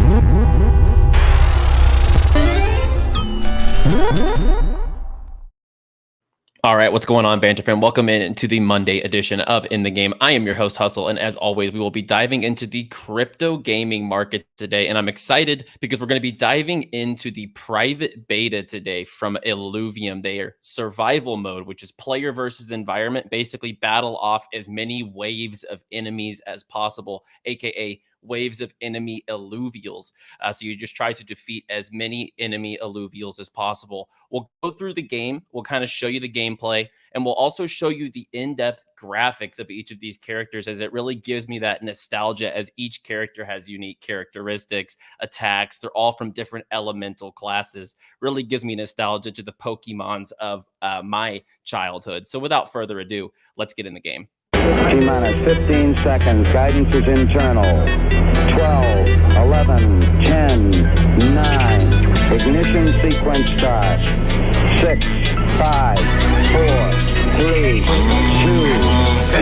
All right, what's going on, Banter fan? Welcome into the Monday edition of In the Game. I am your host, Hustle, and as always, we will be diving into the crypto gaming market today. And I'm excited because we're going to be diving into the private beta today from Illuvium, their survival mode, which is player versus environment. Basically, battle off as many waves of enemies as possible, aka waves of enemy Illuvials. So you just try to defeat as many enemy Illuvials as possible. We'll go through the game. We'll kind of show you the gameplay, and we'll also show you the in-depth graphics of each of these characters, as it really gives me that nostalgia, as each character has unique characteristics, attacks. They're all from different elemental classes. Really gives me nostalgia to the Pokemons of my childhood. So without further ado, let's get in the game. T-minus 15 seconds. Guidance is internal. 12, 11, 10, 9. Ignition sequence start. 6, 5, 4, 3, 2,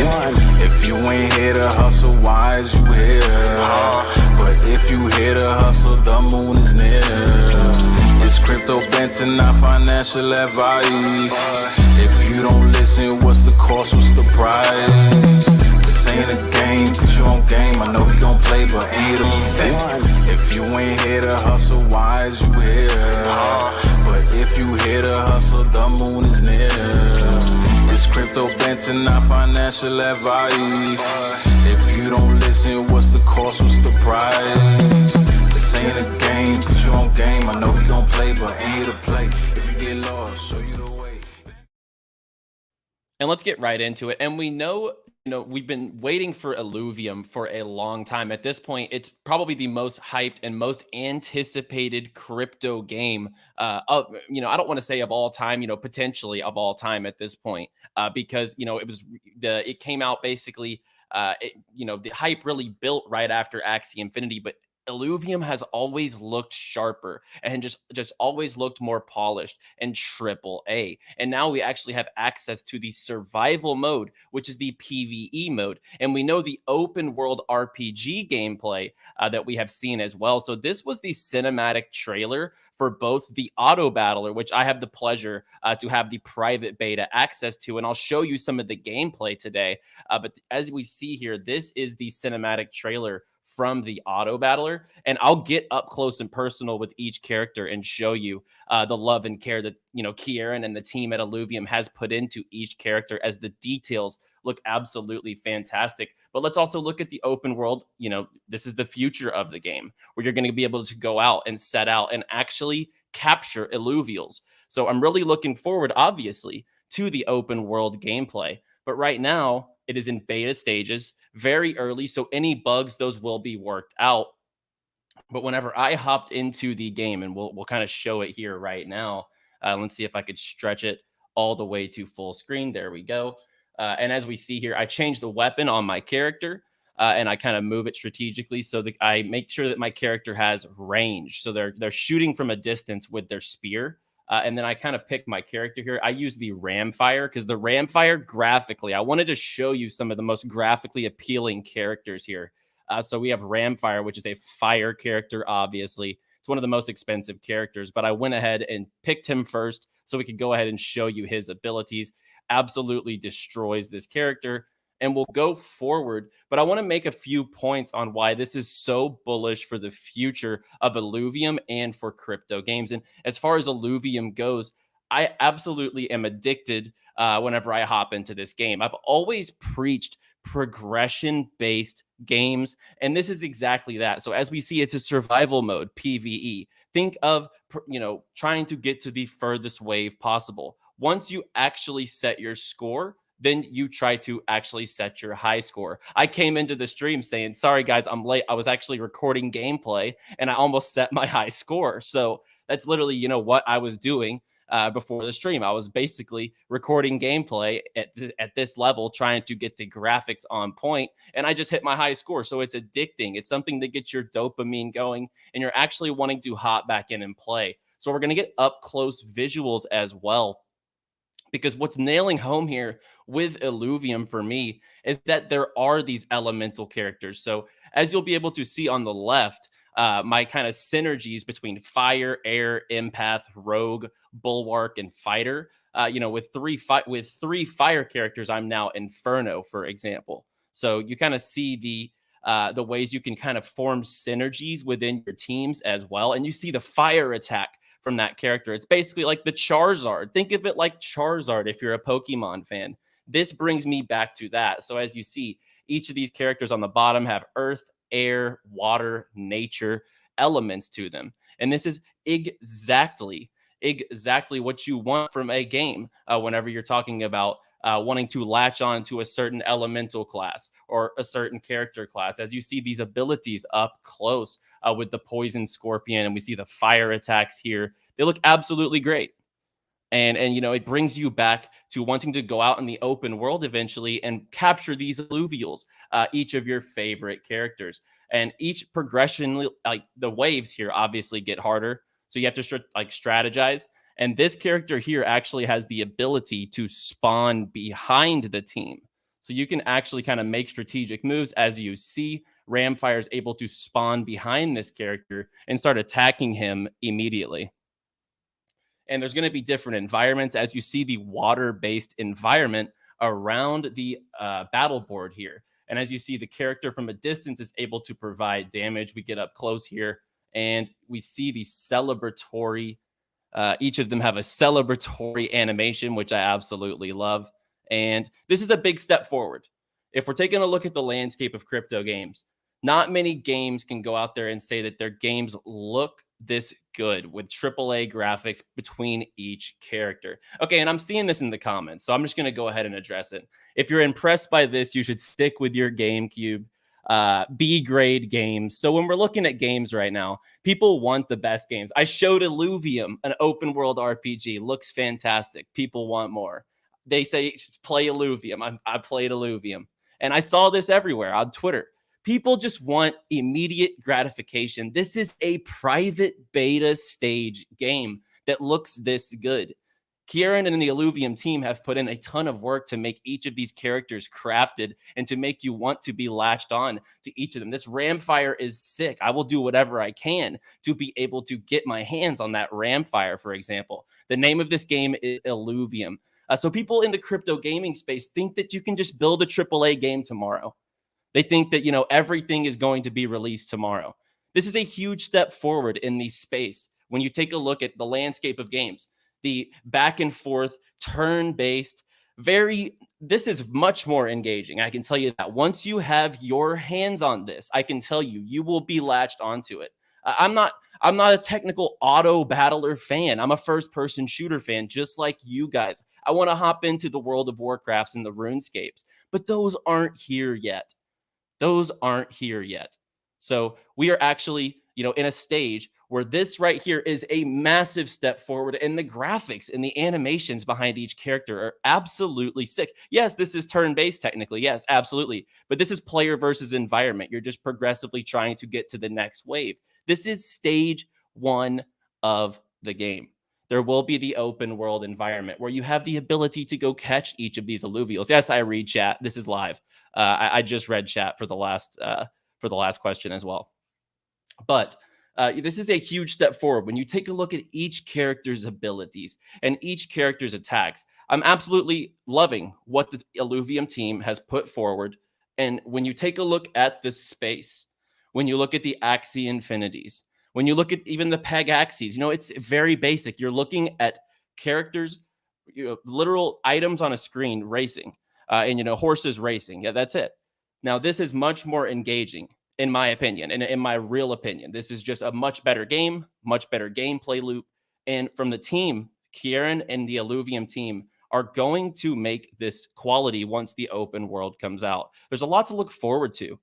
1. If you ain't here to hustle, why is you here? But if you here to hustle, the moon is near. It's crypto Banter, not financial advice. If you don't listen, what's the cost, what's the price? This ain't a game, put you on game. I know we gon' play, but ain't a percent. If you ain't here to hustle, why is you here? But if you here to hustle, the moon is near. It's crypto Banter, not financial advice. If you don't listen, what's the cost, what's the price? This ain't a game, put you on game. I know we gon' play, but ain't here to play. If you get lost, show you the way. And let's get right into it. And we know, we've been waiting for Illuvium for a long time. At this point, it's probably the most hyped and most anticipated crypto game I don't want to say of all time, potentially of all time at this point, because, it came out basically, the hype really built right after Axie Infinity, but Illuvium has always looked sharper and just always looked more polished and triple A. And now we actually have access to the survival mode, which is the PvE mode. And we know the open world RPG gameplay that we have seen as well. So this was the cinematic trailer for both the Auto Battler, which I have the pleasure to have the private beta access to. And I'll show you some of the gameplay today. But as we see here, this is the cinematic trailer from the Auto Battler, and I'll get up close and personal with each character and show you the love and care that Kieran and the team at Illuvium has put into each character, as the details look absolutely fantastic. But let's also look at the open world. This is the future of the game, where you're going to be able to go out and set out and actually capture Illuvials. So I'm really looking forward, obviously, to the open world gameplay. But right now, it is in beta stages, very early, so any bugs, those will be worked out. But whenever I hopped into the game, and we'll kind of show it here right now, let's see if I could stretch it all the way to full screen. There we go. And as we see here, I changed the weapon on my character, and I kind of move it strategically so that I make sure that my character has range. So they're shooting from a distance with their spear. And then I kind of pick my character here. I use the Ramfire because the Ramfire graphically, I wanted to show you some of the most graphically appealing characters here. So we have Ramfire, which is a fire character, obviously. It's one of the most expensive characters, but I went ahead and picked him first so we could go ahead and show you his abilities. Absolutely destroys this character. And we'll go forward, but I want to make a few points on why this is so bullish for the future of Illuvium and for crypto games. And as far as Illuvium goes, I absolutely am addicted whenever I hop into this game. I've always preached progression-based games, and this is exactly that. So as we see, it's a survival mode, PvE. Think of, trying to get to the furthest wave possible. Once you actually set your score, then you try to actually set your high score. I came into the stream saying, sorry guys, I'm late. I was actually recording gameplay and I almost set my high score. So that's literally, what I was doing before the stream. I was basically recording gameplay at this level, trying to get the graphics on point, and I just hit my high score. So it's addicting. It's something that gets your dopamine going, and you're actually wanting to hop back in and play. So we're going to get up close visuals as well. Because what's nailing home here with Illuvium for me is that there are these elemental characters. So as you'll be able to see on the left, my kind of synergies between fire, air, empath, rogue, bulwark, and fighter. With three fire characters, I'm now Inferno, for example. So you kind of see the ways you can kind of form synergies within your teams as well, and you see the fire attack from that character. It's basically like the Charizard. Think of it like Charizard if you're a Pokemon fan. This brings me back to that. So as you see, each of these characters on the bottom have earth, air, water, nature elements to them. And this is exactly what you want from a game whenever you're talking about wanting to latch on to a certain elemental class or a certain character class. As you see these abilities up close with the poison scorpion, and we see the fire attacks here, they look absolutely great. And it brings you back to wanting to go out in the open world eventually and capture these Illuvials, each of your favorite characters. And each progression, like the waves here, obviously get harder, so you have to strategize. And this character here actually has the ability to spawn behind the team, so you can actually kind of make strategic moves. As you see, Ramfire is able to spawn behind this character and start attacking him immediately. And there's going to be different environments. As you see the water-based environment around the battle board here. And as you see, the character from a distance is able to provide damage. We get up close here, and we see the celebratory. Each of them have a celebratory animation, which I absolutely love. And this is a big step forward. If we're taking a look at the landscape of crypto games, not many games can go out there and say that their games look this good with AAA graphics between each character. Okay, and I'm seeing this in the comments, so I'm just going to go ahead and address it. If you're impressed by this, you should stick with your GameCube B-grade games. So when we're looking at games right now, people want the best games. I showed Illuvium, an open world RPG. Looks fantastic. People want more. They say, play Illuvium. I played Illuvium. And I saw this everywhere on Twitter. People just want immediate gratification. This is a private beta stage game that looks this good. Kieran and the Illuvium team have put in a ton of work to make each of these characters crafted and to make you want to be latched on to each of them. This Ramfire is sick. I will do whatever I can to be able to get my hands on that Ramfire, for example. The name of this game is Illuvium. So people in the crypto gaming space think that you can just build a AAA game tomorrow. They think that, everything is going to be released tomorrow. This is a huge step forward in the space. When you take a look at the landscape of games, the back and forth, turn-based, this is much more engaging. I can tell you that. Once you have your hands on this, I can tell you, you will be latched onto it. I'm not a technical auto battler fan. I'm a first-person shooter fan, just like you guys. I want to hop into the World of Warcrafts and the RuneScapes, but those aren't here yet. So we are actually, in a stage where this right here is a massive step forward, and the graphics and the animations behind each character are absolutely sick. Yes, this is turn-based technically. Yes, absolutely. But this is player versus environment. You're just progressively trying to get to the next wave. This is stage 1 of the game. There will be the open world environment where you have the ability to go catch each of these Illuvials. Yes, I read chat. This is live. I just read chat for the last question as well. But this is a huge step forward. When you take a look at each character's abilities and each character's attacks, I'm absolutely loving what the Illuvium team has put forward. And when you take a look at this space, when you look at the Axie Infinities, when you look at even the Peg Axies, it's very basic. You're looking at characters, literal items on a screen racing, and horses racing. Yeah, that's it. Now, this is much more engaging, in my opinion, and in my real opinion. This is just a much better game, much better gameplay loop. And from the team, Kieran and the Illuvium team are going to make this quality once the open world comes out. There's a lot to look forward to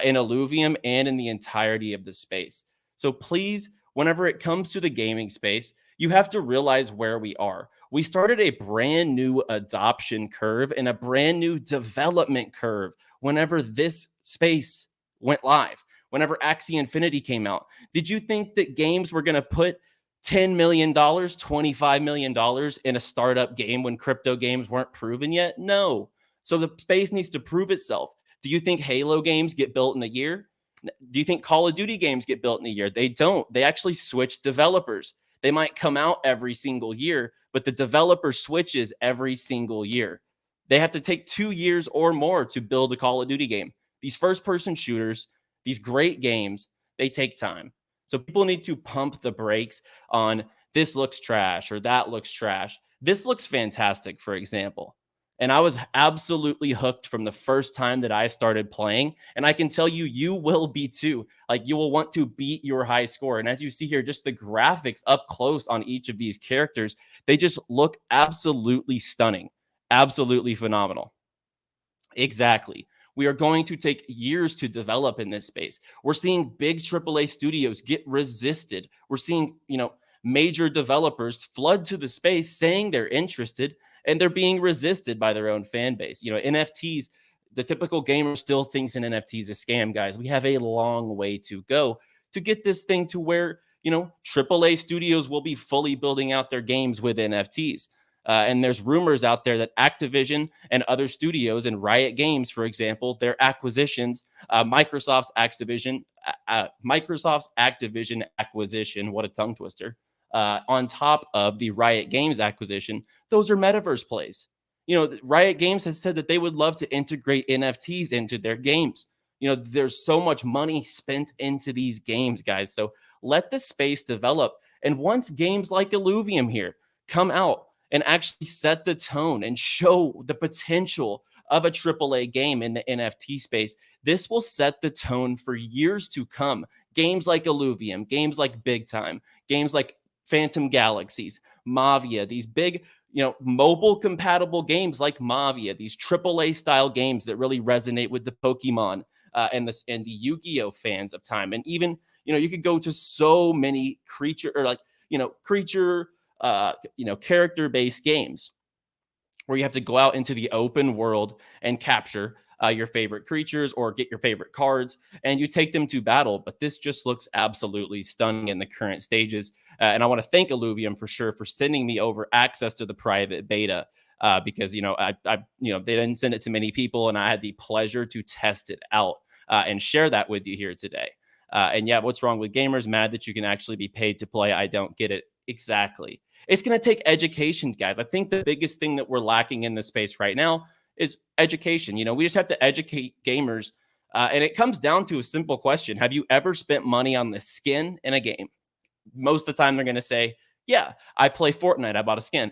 in Illuvium and in the entirety of the space. So please, whenever it comes to the gaming space, you have to realize where we are. We started a brand new adoption curve and a brand new development curve whenever this space went live, whenever Axie Infinity came out. Did you think that games were going to put $10 million, $25 million in a startup game when crypto games weren't proven yet? No. So the space needs to prove itself. Do you think Halo games get built in a year? Do you think Call of Duty games get built in a year? They don't. They actually switch developers. They might come out every single year, but the developer switches every single year. They have to take 2 years or more to build a Call of Duty game. These first person shooters, these great games, they take time. So people need to pump the brakes on this looks trash or that looks trash. This looks fantastic, for example. And I was absolutely hooked from the first time that I started playing. And I can tell you, you will be too. Like, you will want to beat your high score. And as you see here, just the graphics up close on each of these characters, they just look absolutely stunning, absolutely phenomenal. Exactly. We are going to take years to develop in this space. We're seeing big AAA studios get resisted. We're seeing, major developers flood to the space saying they're interested, and they're being resisted by their own fan base. NFTs, the typical gamer still thinks an NFT is a scam, guys. We have a long way to go to get this thing to where, AAA studios will be fully building out their games with NFTs. And there's rumors out there that Activision and other studios and Riot Games, for example, their acquisitions, Microsoft's Activision acquisition, what a tongue twister, on top of the Riot Games acquisition, those are metaverse plays. Riot Games has said that they would love to integrate NFTs into their games. There's so much money spent into these games, guys. So let the space develop. And once games like Illuvium here come out and actually set the tone and show the potential of a AAA game in the NFT space, this will set the tone for years to come. Games like Illuvium, games like Big Time, games like Phantom Galaxies, Mavia, these big, mobile compatible games like Mavia, these AAA style games that really resonate with the Pokemon and the Yu-Gi-Oh fans of time. And even, you could go to so many character-based games where you have to go out into the open world and capture your favorite creatures or get your favorite cards, and you take them to battle. But this just looks absolutely stunning in the current stages. And I want to thank Illuvium for sure for sending me over access to the private beta because, they didn't send it to many people, and I had the pleasure to test it out and share that with you here today. And yeah, what's wrong with gamers? Mad that you can actually be paid to play. I don't get it. Exactly. It's going to take education, guys. I think the biggest thing that we're lacking in this space right now is education. We just have to educate gamers. And it comes down to a simple question. Have you ever spent money on the skin in a game? Most of the time they're going to say, yeah, I play Fortnite. I bought a skin.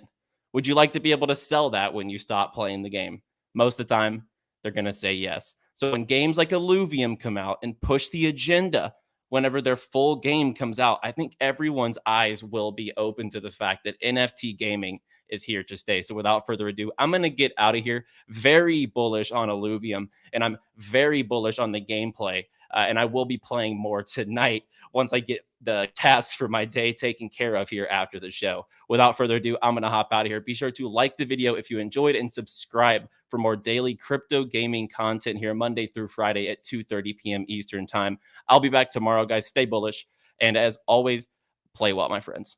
Would you like to be able to sell that when you stop playing the game? Most of the time they're going to say yes. So when games like Illuvium come out and push the agenda, whenever their full game comes out, I think everyone's eyes will be open to the fact that NFT gaming is here to stay. So without further ado, I'm going to get out of here. Very bullish on Illuvium, and I'm very bullish on the gameplay. And I will be playing more tonight once I get the tasks for my day taken care of here after the show. Without further ado, I'm going to hop out of here. Be sure to like the video if you enjoyed and subscribe for more daily crypto gaming content here Monday through Friday at 2:30 p.m. Eastern time. I'll be back tomorrow, guys. Stay bullish. And as always, play well, my friends.